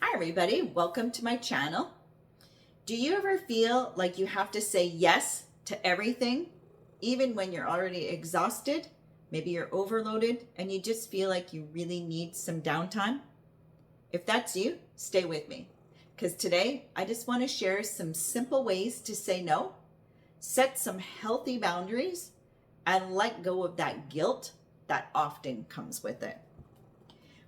Hi everybody, welcome to my channel. Do you ever feel like you have to say yes to everything, even when you're already exhausted? Maybe you're overloaded and you just feel like you really need some downtime? If that's you, stay with me, because today I just want to share some simple ways to say no, set some healthy boundaries, and let go of that guilt that often comes with it.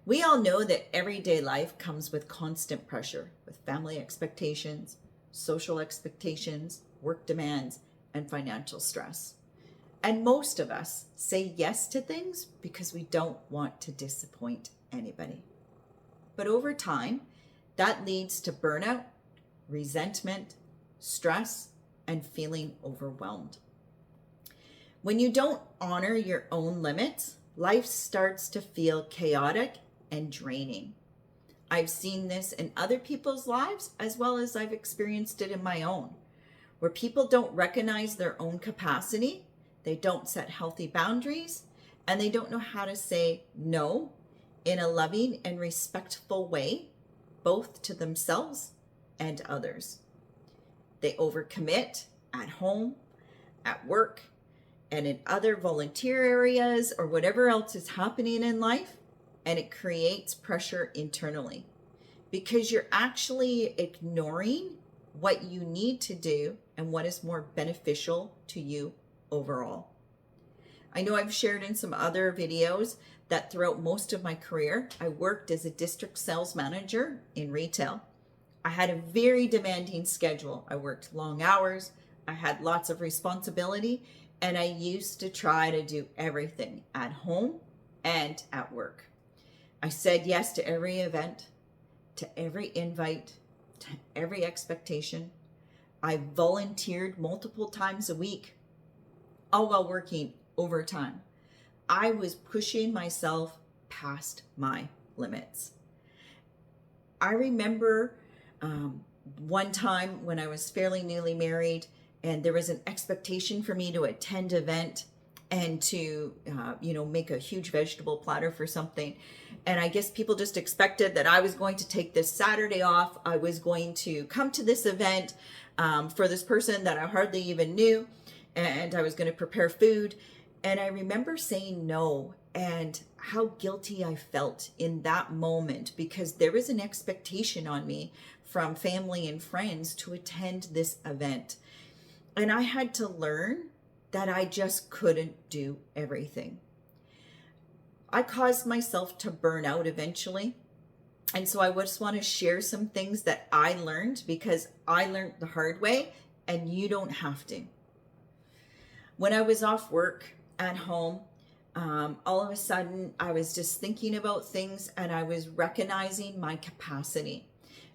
We all know that everyday life comes with constant pressure, with family expectations, social expectations, work demands, and financial stress. And most of us say yes to things because we don't want to disappoint anybody. But over time, that leads to burnout, resentment, stress, and feeling overwhelmed. When you don't honor your own limits, life starts to feel chaotic and draining. I've seen this in other people's lives as well as I've experienced it in my own, where people don't recognize their own capacity, they don't set healthy boundaries, and they don't know how to say no in a loving and respectful way, both to themselves and others. They overcommit at home, at work, and in other volunteer areas or whatever else is happening in life. And it creates pressure internally because you're actually ignoring what you need to do and what is more beneficial to you overall. I know I've shared in some other videos that throughout most of my career, I worked as a district sales manager in retail. I had a very demanding schedule. I worked long hours. I had lots of responsibility, and I used to try to do everything at home and at work. I said yes to every event, to every invite, to every expectation. I volunteered multiple times a week, all while working overtime. I was pushing myself past my limits. I remember one time when I was fairly newly married, and there was an expectation for me to attend an event and to make a huge vegetable platter for something. And I guess people just expected that I was going to take this Saturday off. I was going to come to this event for this person that I hardly even knew, and I was going to prepare food. And I remember saying no, and how guilty I felt in that moment, because there was an expectation on me from family and friends to attend this event. And I had to learn that I just couldn't do everything. I caused myself to burn out eventually. And so I just want to share some things that I learned, because I learned the hard way and you don't have to. When I was off work at home, all of a sudden I was just thinking about things, and I was recognizing my capacity.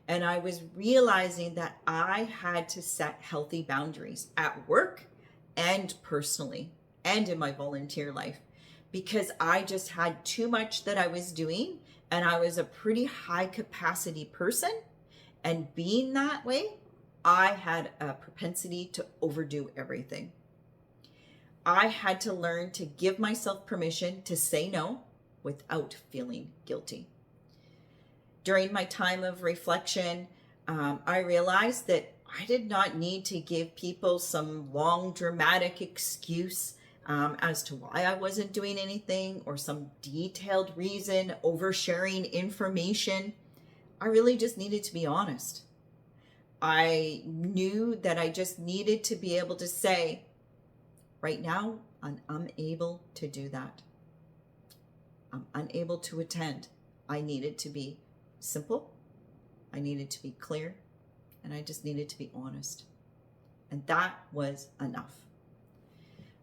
And I was realizing that I had to set healthy boundaries at work and personally and in my volunteer life, because I just had too much that I was doing, and I was a pretty high capacity person. And being that way, I had a propensity to overdo everything. I had to learn to give myself permission to say no without feeling guilty. During my time of reflection, I realized that I did not need to give people some long dramatic excuse as to why I wasn't doing anything, or some detailed reason, oversharing information. I really just needed to be honest. I knew that I just needed to be able to say, right now, I'm unable to do that. I'm unable to attend. I needed to be simple. I needed to be clear. And I just needed to be honest. And that was enough.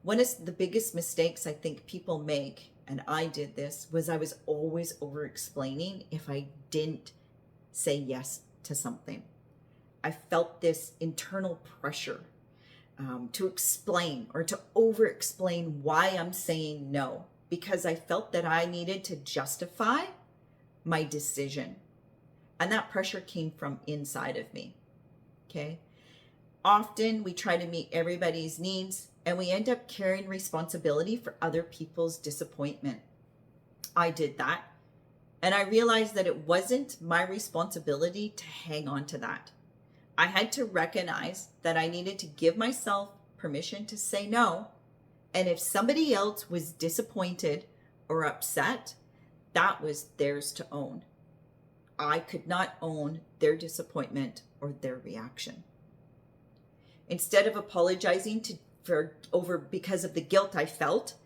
One of the biggest mistakes I think people make, and I did this, was I was always over explaining if I didn't say yes to something. I felt this internal pressure to explain or to over explain why I'm saying no, because I felt that I needed to justify my decision. And that pressure came from inside of me. Okay. Often we try to meet everybody's needs, and we end up carrying responsibility for other people's disappointment. I did that, And I realized that it wasn't my responsibility to hang on to that. I had to recognize that I needed to give myself permission to say no. And if somebody else was disappointed or upset, that was theirs to own. I could not own their disappointment or their reaction. Instead of apologizing because of the guilt I felt,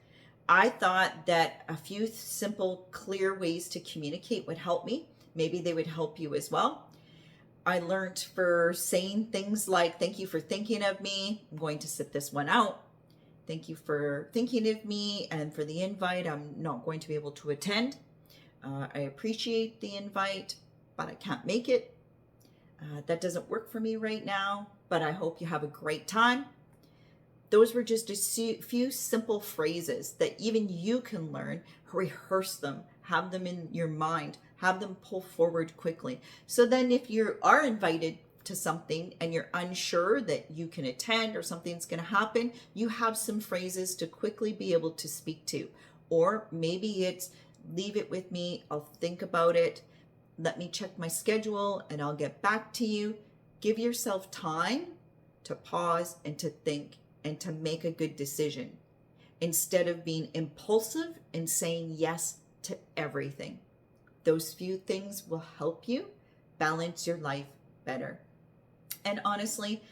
I thought that a few simple, clear ways to communicate would help me. Maybe they would help you as well. I learned for saying things like, thank you for thinking of me. I'm going to sit this one out. Thank you for thinking of me and for the invite. I'm not going to be able to attend. I appreciate the invite, but I can't make it. That doesn't work for me right now, but I hope you have a great time. Those were just a few simple phrases that even you can learn, rehearse them, have them in your mind, have them pull forward quickly. So then if you are invited to something and you're unsure that you can attend or something's going to happen, you have some phrases to quickly be able to speak to. Or maybe it's, leave it with me, I'll think about it, let me check my schedule and I'll get back to you. Give yourself time to pause and to think and to make a good decision instead of being impulsive and saying yes to everything. Those few things will help you balance your life better. And honestly,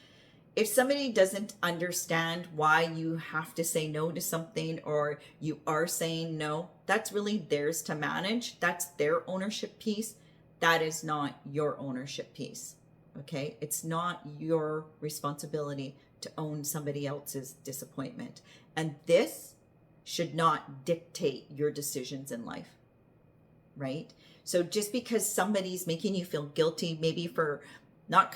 if somebody doesn't understand why you have to say no to something or you are saying no, that's really theirs to manage. That's their ownership piece. That is not your ownership piece. Okay? It's not your responsibility to own somebody else's disappointment. And this should not dictate your decisions in life. Right? So just because somebody's making you feel guilty, maybe for not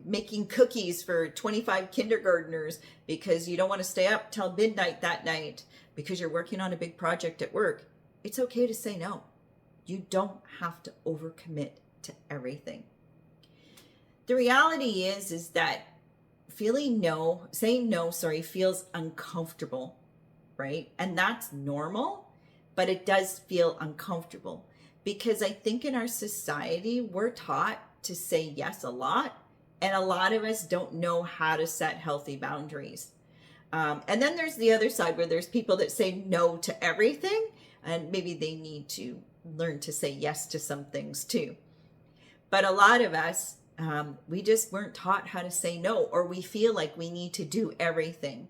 making cookies for 25 kindergartners because you don't want to stay up till midnight that night because you're working on a big project at work, it's okay to say no. You don't have to overcommit to everything. The reality is that saying no, feels uncomfortable, right? And that's normal, but it does feel uncomfortable because I think in our society, we're taught to say yes a lot, and a lot of us don't know how to set healthy boundaries. And then there's the other side where there's people that say no to everything, and maybe they need to learn to say yes to some things too. But a lot of us, we just weren't taught how to say no, or we feel like we need to do everything.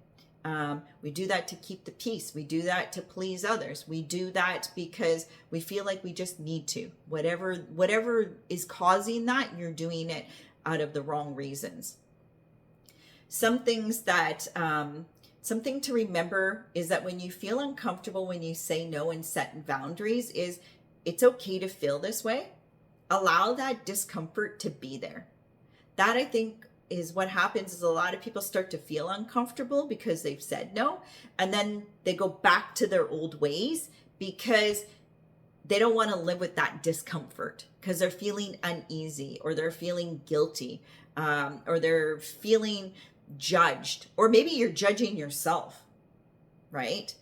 We do that to keep the peace. We do that to please others. We do that because we feel like we just need to. Whatever is causing that, you're doing it out of the wrong reasons. Something to remember is that when you feel uncomfortable when you say no and set boundaries, is it's okay to feel this way. Allow that discomfort to be there. That, I think, is what happens is a lot of people start to feel uncomfortable because they've said no, and then they go back to their old ways because they don't want to live with that discomfort because they're feeling uneasy or they're feeling guilty or they're feeling judged, or maybe you're judging yourself, right?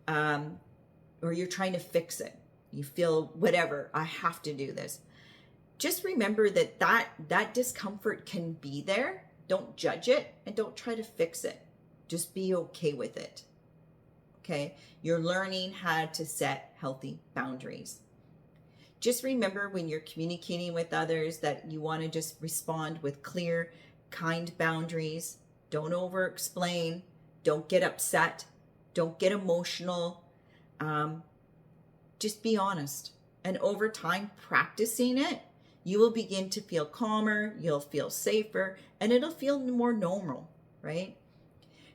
Or you're trying to fix it. You feel whatever, I have to do this. Just remember that discomfort can be there. Don't judge it and don't try to fix it. Just be okay with it. Okay? You're learning how to set healthy boundaries. Just remember when you're communicating with others that you want to just respond with clear, kind boundaries. Don't over-explain. Don't get upset. Don't get emotional. Just be honest. And over time, practicing it, you will begin to feel calmer, you'll feel safer, and it'll feel more normal, right?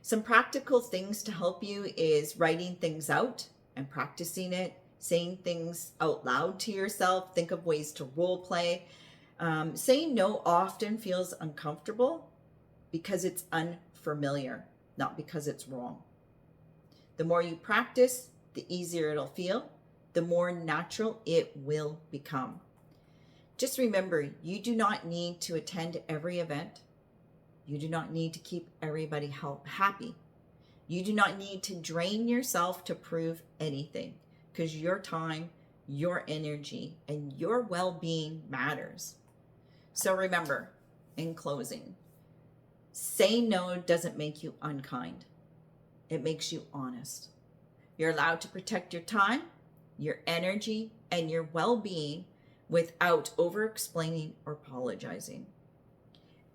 Some practical things to help you is writing things out and practicing it, saying things out loud to yourself. Think of ways to role play. Saying no often feels uncomfortable because it's unfamiliar, not because it's wrong. The more you practice, the easier it'll feel, the more natural it will become. Just remember, you do not need to attend every event. You do not need to keep everybody happy. You do not need to drain yourself to prove anything, because your time, your energy and your well-being matters. So remember, in closing, saying no doesn't make you unkind. It makes you honest. You're allowed to protect your time, your energy, and your well-being without over-explaining or apologizing.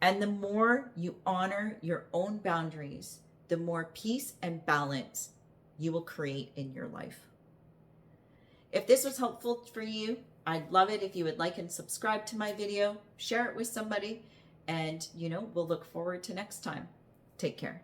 And the more you honor your own boundaries, the more peace and balance you will create in your life. If this was helpful for you, I'd love it if you would like and subscribe to my video, share it with somebody, and we'll look forward to next time. Take care.